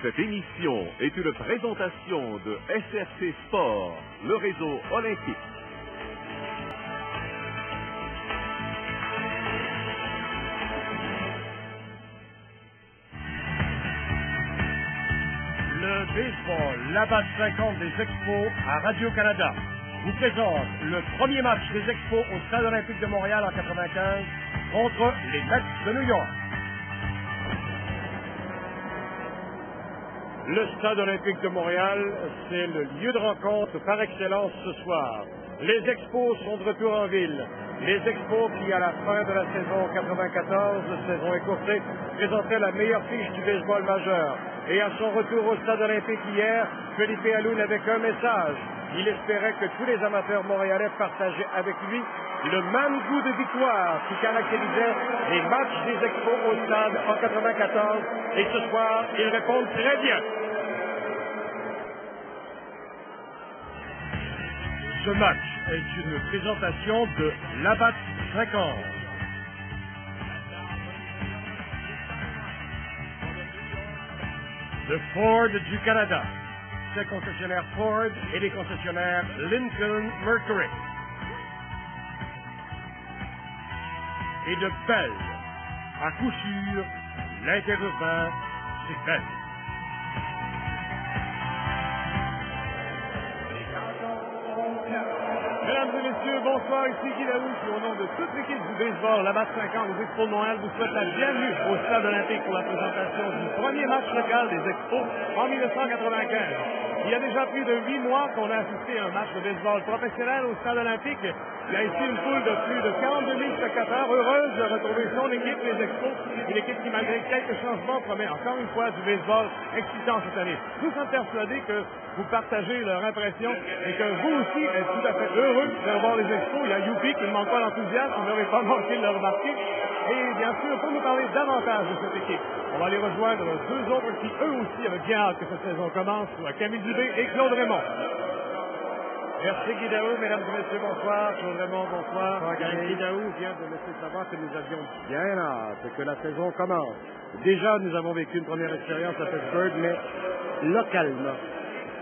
Cette émission est une présentation de SRC Sport, le réseau olympique. Le baseball, la base 50 des Expos à Radio-Canada vous présente le premier match des Expos au Stade olympique de Montréal en 1995 contre les Mets de New York. Le Stade olympique de Montréal, c'est le lieu de rencontre par excellence ce soir. Les Expos sont de retour en ville. Les Expos qui, à la fin de la saison 94, saison écourtée, présentaient la meilleure fiche du baseball majeur. Et à son retour au Stade olympique hier, Felipe Alou n'avait qu'un message. Il espérait que tous les amateurs montréalais partageaient avec lui le même goût de victoire qui caractérisait les matchs des Expos au Stade en 94. Et ce soir, ils répondent très bien. Ce match est une présentation de Labatt 50. De Ford du Canada, ses concessionnaires Ford et les concessionnaires Lincoln Mercury. Et de Bell, à coup sûr, l'interurbain, c'est Bell. Mesdames et messieurs, bonsoir, ici Guy Daoust, au nom de toute l'équipe du baseball, la base 50 des Expos de Montréal vous souhaite la bienvenue au Stade olympique pour la présentation du premier match local des Expos en 1995. Il y a déjà plus de 8 mois qu'on a assisté à un match de baseball professionnel au Stade olympique. Il y a ici une foule de plus de 42 000 spectateurs heureuse de retrouver son équipe, les Expos, une équipe qui, malgré quelques changements, promet encore une fois du baseball excitant cette année. Nous sommes persuadés que vous partagez leur impression et que vous aussi êtes tout à fait heureux de revoir les Expos. Il y a Youpi qui ne manque pas d'enthousiasme, vous n'aurez pas manqué de le remarquer. Et bien sûr, pour nous parler davantage de cette équipe, on va aller rejoindre deux autres qui, eux aussi, avaient bien hâte que cette saison commence, Camille Dubé et Claude Raymond. Merci Guy Daoust, mesdames et messieurs, bonsoir. Claude Raymond, bonsoir. Guy Daoust vient de laisser savoir que nous avions bien hâte que la saison commence. Déjà, nous avons vécu une première expérience à Pittsburgh, mais localement.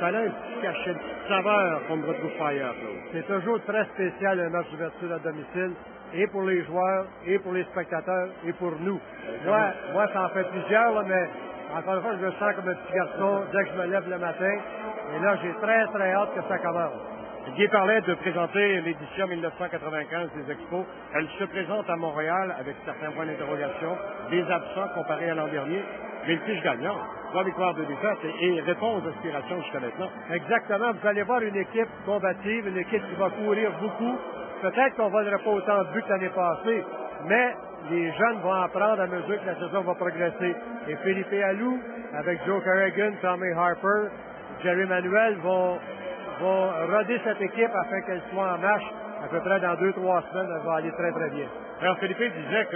Ça a un petit cachet de saveur qu'on ne retrouve pas ailleurs, Claude. C'est toujours très spécial un match d'ouverture à domicile, et pour les joueurs, et pour les spectateurs, et pour nous. Moi, ça en fait plusieurs, là, mais encore une fois, je me sens comme un petit garçon dès que je me lève le matin. Et là, j'ai très, très hâte que ça commence. Guy parlait de présenter l'édition 1995 des Expos. Elle se présente à Montréal avec certains points d'interrogation, des absents comparés à l'an dernier, mais une fiche gagnante. 3 victoires, 2 défaites et répond aux aspirations jusqu'à maintenant. Exactement. Vous allez voir une équipe combative, une équipe qui va courir beaucoup. Peut-être qu'on ne vaudrait pas autant de buts que l'année passée, mais les jeunes vont apprendre à mesure que la saison va progresser. Et Felipe Alou, avec Joe Carrigan, Tommy Harper, Jerry Manuel vont roder cette équipe afin qu'elle soit en marche à peu près dans 2-3 semaines. Elle va aller très, très bien. Alors, Felipe disait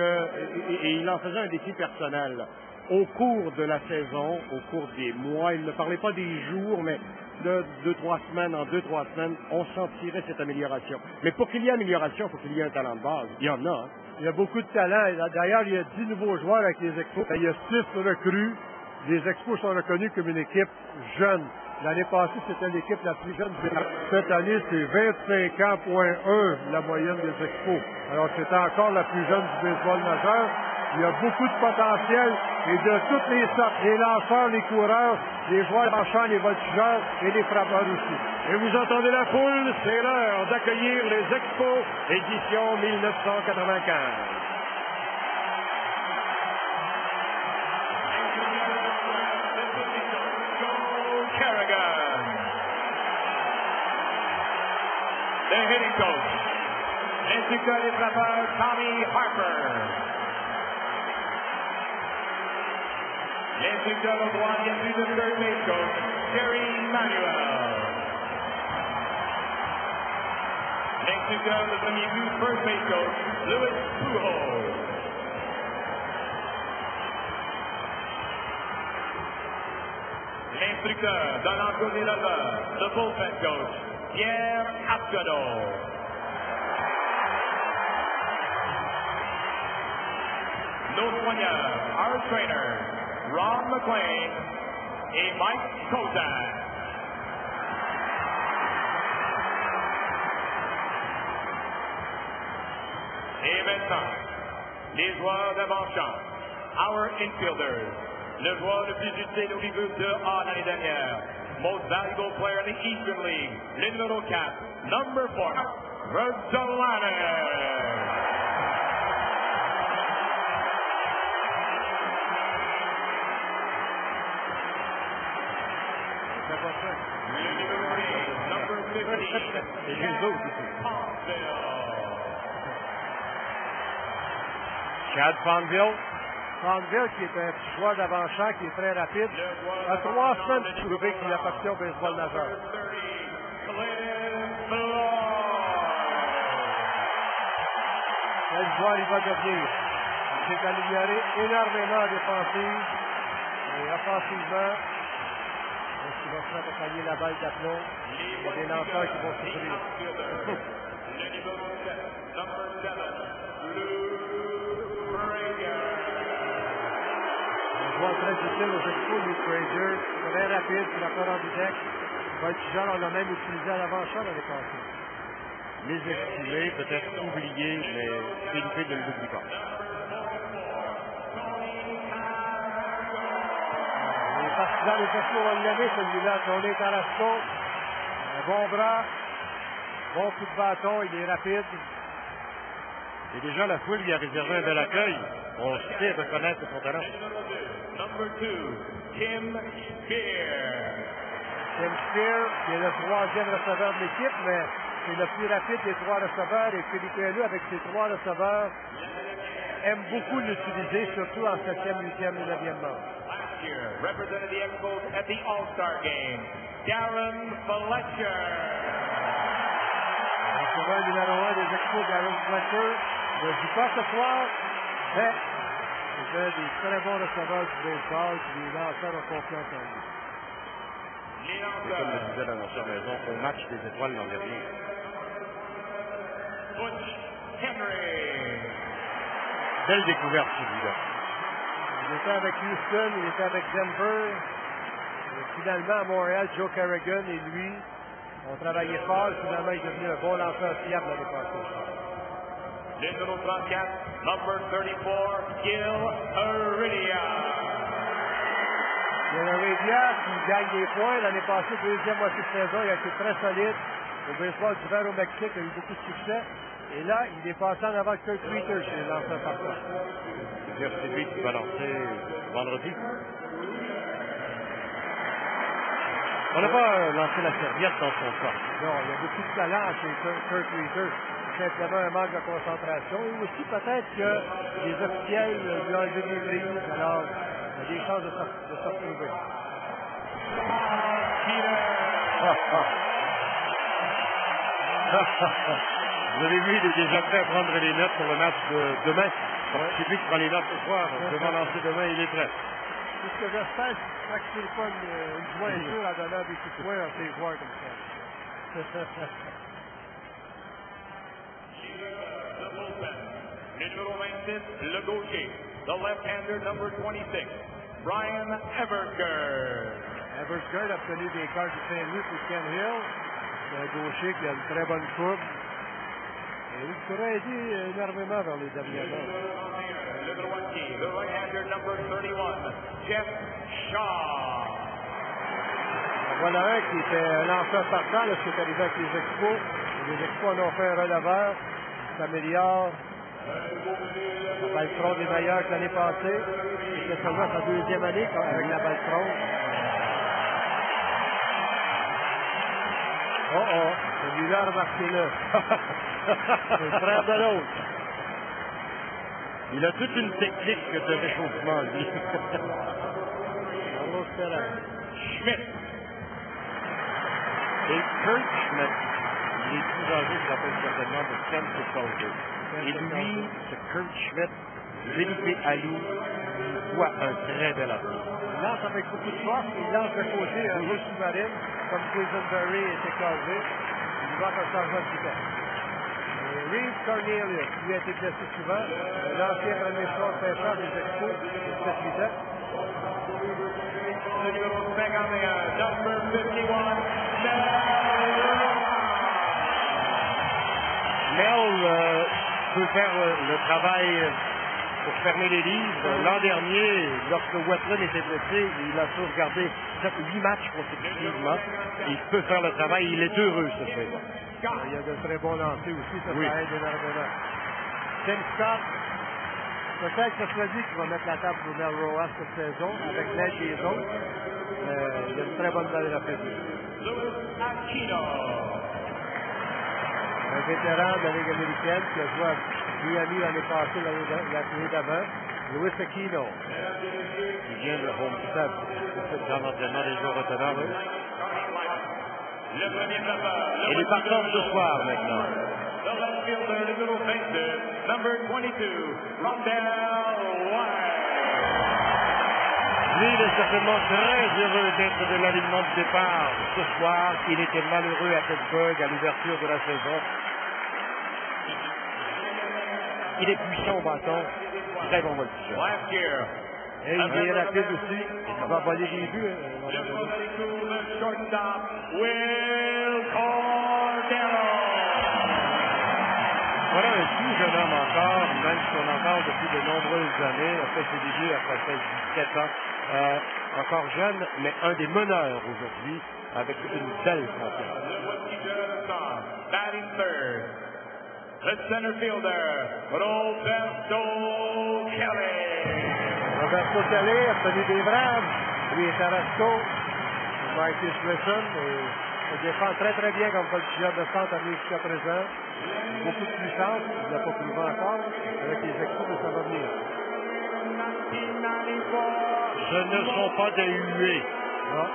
et il en faisait un défi personnel. Au cours de la saison, au cours des mois, il ne parlait pas des jours, mais de 2-3 semaines, en 2-3 semaines, on sentirait cette amélioration. Mais pour qu'il y ait amélioration, il faut qu'il y ait un talent de base. Il y en a, hein? Il y a beaucoup de talent. D'ailleurs, il y a 10 nouveaux joueurs avec les Expos. Il y a 6 recrues. Les Expos sont reconnus comme une équipe jeune. L'année passée, c'était l'équipe la plus jeune. Cette année, c'est 25 ans, la moyenne des Expos. Alors, c'est encore la plus jeune du baseball majeur. Il y a beaucoup de potentiel et de toutes les sortes. Les lanceurs, les coureurs, les joueurs marchands, les voltigeurs et les frappeurs aussi. Et vous entendez la foule, c'est l'heure d'accueillir les Expos édition 1995. The hitting coach, instructeur des frappeurs, Tommy Harper. L'instructeur au droit, bienvenue de third base coach, Jerry Manuel. L'instructeur de premier but, first base coach, Louis Pujols. L'instructeur de l'encore des leveurs, le bullpen coach, Pierre Abgado. Nos soigneurs, our trainers, Ron McLean et Mike Kozak. Et maintenant, les joueurs d'avant-champ, our infielders, le joueur le plus utile au milieu de A l'année dernière, most valuable player in the Eastern League, le numéro 4, number 4, Rosalanis. Et les autres aussi. Chad Fonville. Fonville, qui est un petit joueur d'avant-champ, qui est très rapide, a 3 semaines de prouver qu'il appartient au baseball majeur. Quel joueur il va devenir? Il s'est amélioré énormément en défensive et offensivement. Il va se faire accompagner la balle d'aplomb. Il y a des lanceurs qui vont souffrir. Un joueur très utile aux expos, Luke Frazier, très rapide sur la colonne du deck. Il va être jeune, on l'a même utilisé à l'avant-champ l'année passée. Mésestimé, peut-être oublié, mais Philippe ne l'oublie pas. Les partisans des Expos vont l'aimer celui-là. On est à la seconde. Un bon bras, bon coup de bâton, il est rapide. Et déjà, la foule lui a réservé un bel accueil. On sait reconnaître son talent. Number 2, Kim Spear. Kim Spear, qui est le 3e receveur de l'équipe, mais c'est le plus rapide des 3 receveurs. Et Philippe Alou, avec ses 3 receveurs, aime beaucoup l'utiliser, surtout en 7e, 8e et 9e manche. Last year, represented the Expos at the All-Star Game, Darren Fletcher. Receveur numéro 1 des Expos, Darren Fletcher. Il ne joue pas ce soir, mais c'est un des très bons receveurs du baseball, puis les lanceurs ont confiance en lui. Et comme le disait l'annonceur maison, au match des étoiles l'an dernier. Butch Henry. Belle découverte celui-là. Il était avec Houston, il était avec Denver. Et finalement, à Montréal, Joe Carrigan et lui ont travaillé fort. Finalement, il est devenu un bon lanceur fiable l'année passée. Le numéro 34, number 34, Gil Heredia. Il y a le Heredia qui gagne des points. L'année passée, deuxième moitié de saison, il a été très solide. Au baseball d'hiver au Mexique, il a eu beaucoup de succès. Et là, il est passé en avant de Kurt Wieters chez les lanceurs partants. C'est lui qui va lancer vendredi. On n'a pas lancé la serviette dans son cas. Non, il y a beaucoup de talent chez Kurt Wieters. C'est simplement un manque de concentration. Et aussi peut-être que les officiels lui ont enlevé des prises. Alors, il y a des chances de se retrouver. Vous avez vu, il est déjà prêt à prendre les notes pour le match de demain. C'est lui qui prend les notes ce soir. Devant lancer demain, il est prêt. C'est ce que j'espère, c'est que c'est pas une jointure à donner des coups de poing à ses joueurs comme ça. Le numéro 26, le gaucher, the left-hander number 26, Brian Eversgerd. Eversgerd a obtenu des cartes du Saint-Louis pour Ken Hill. C'est un gaucher qui a une très bonne coupe. Et il pourrait aider énormément dans les dernières heures. Le droitier, the right-hander number 31, Jeff Shaw. Voilà un qui était un lanceur partant, là, ce qui est arrivé avec les Expos. Les Expos en ont fait un releveur. Il s'améliore. La balle front est meilleure que l'année passée. C'était seulement sa deuxième année avec la balle front. Celui-là, remarquez-le. C'est le frère de l'autre. Il a toute une technique de réchauffement, lui. Carlos Pérez. Schmidt. Et Kurt Schmidt, il est plus âgé, il s'appelle certainement de Sam Soldier. Et lui, ce Kurt Schmidt, Philippe Alou, il voit un très bel avenir. Il lance avec beaucoup de force, il lance de côté un rouge sous-marine, comme Quisenberry était casé. Il va un changement de vitesse. Reeves Cornelius, lui a été blessé souvent. L'ancien premier choix de pêcheur des Expos, de 7-8 ans. le numéro 51, number 51, Mel peut faire le travail pour fermer les livres. L'an dernier, lorsque Wetland était blessé, il a sauvegardé 8 matchs consécutivement. Il peut faire le travail. Il est heureux, ce fait-là. Il y a de très bons lancers aussi, ça Oui. aide énormément. Tim Scott, peut-être que soit dit qu'il va mettre la table pour Mel Rojas cette saison, avec l'aide des autres. Il y a une très bonne balle rapide. Louis Aquino. Un vétéran de la Ligue américaine qui a joué à Miami l'année passée, l'année d'avant. Louis Aquino. Il vient de Homestead. C'est dans l'entraînement des joueurs autonomes. Le premier frappeur. Et les partants ce soir, maintenant. The left fielder, le numéro 22, number 22, Rondell White. Lui, il est certainement très heureux d'être de l'alignement de départ ce soir. Il était malheureux à Pittsburgh à l'ouverture de la saison. Il est puissant au bâton. Très bon voltigeur. Last year, Et il est rapide aussi. Il va voler des buts. numéro 22, le shortstop, Will Cordero. Voilà un tout jeune homme encore, même si on en parle depuis de nombreuses années, a fait ses débuts après 17 ans. Encore jeune, mais un des meneurs aujourd'hui, avec une belle confiance. Le voici de l'instant, batting third. Le center fielder, Roberto Kelly. Roberto Kelly a obtenu des braves. Lui est Tarasco. Michael Smithson. Il défend très très bien comme voltigeur de centre arrivé jusqu'à présent. Beaucoup de puissance. Il n'a pas prouvé encore. Avec les expos, ça va venir. Ce ne sont pas des huées. Non.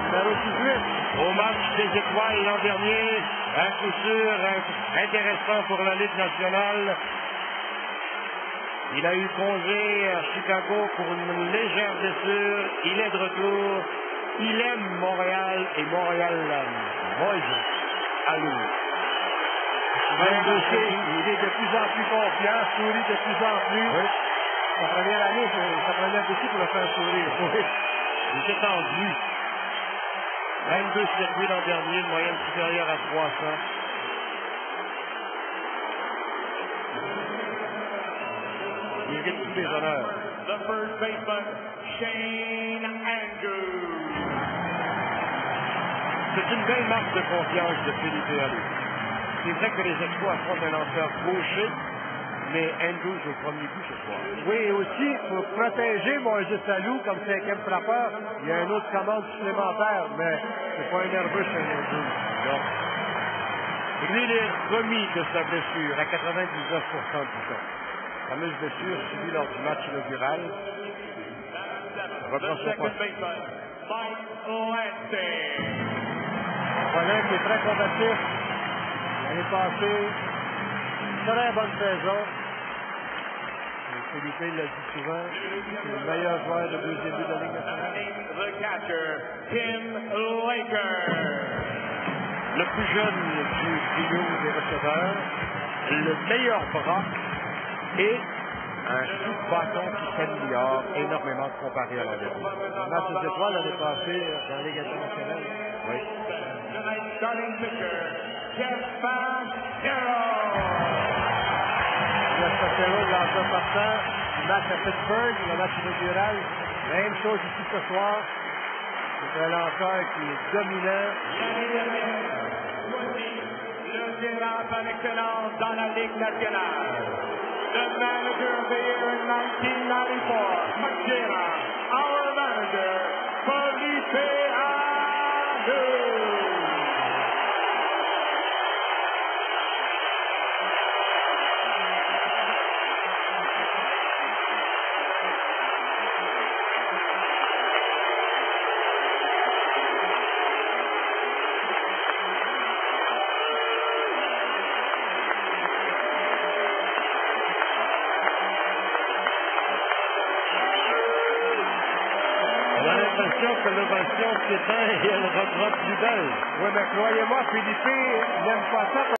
Numéro 18. Au match des étoiles l'an dernier, un coup sûr intéressant pour la Ligue nationale. Il a eu congé à Chicago pour une légère blessure. Il est de retour. Il aime Montréal et Montréal l'aime. Moïse Alou. Il est de plus en plus confiant, sourit de plus en plus. Oui. Sa première année, ça prenait beaucoup pour le faire sourire. Oui. Il s'est tendu. 22 circuits l'an dernier, une moyenne supérieure à 300. Il mérite tous les honneurs. The first baseman, Shane Andrews. C'est une belle marque de confiance de Philippe Alou. C'est vrai que les Expos affrontent un lanceur gaucher, mais Andrews au premier but ce soir. Oui, et aussi, pour protéger Moïse Alou comme cinquième frappeur, il y a une autre commande supplémentaire, mais c'est pas un nerveux chez Andrews. Non. Lui, il est remis de sa blessure à 99% du temps. La fameuse blessure subie lors du match inaugural. Reprend The son second poste. baseman, Mike Lansing. Voilà qui est très combatif. L'année passée, très bonne saison. Et Philippe l'a dit souvent, c'est le meilleur joueur de deuxième but de la Ligue nationale. The catcher, Tim Laker. Le plus jeune du trio des receveurs, le meilleur bras et un coup de bâton qui s'améliore énormément comparé à l'an dernier. Le match des étoiles l'année passée dans la Ligue internationale. Oui. Tonight's starting pitcher, Jeff Fassero. Le Sotero, lanceur partant, du match à Pittsburgh, le match inaugural. Même chose ici ce soir. C'est un lanceur qui est dominant. Le gérant par excellence dans la Ligue nationale. The manager of the year in 1994, Mike Gera, our manager, Felipe Alou. Que l'ovation s'éteint et elle reprend plus belle. Oui, mais croyez-moi, Philippe n'aime pas ça.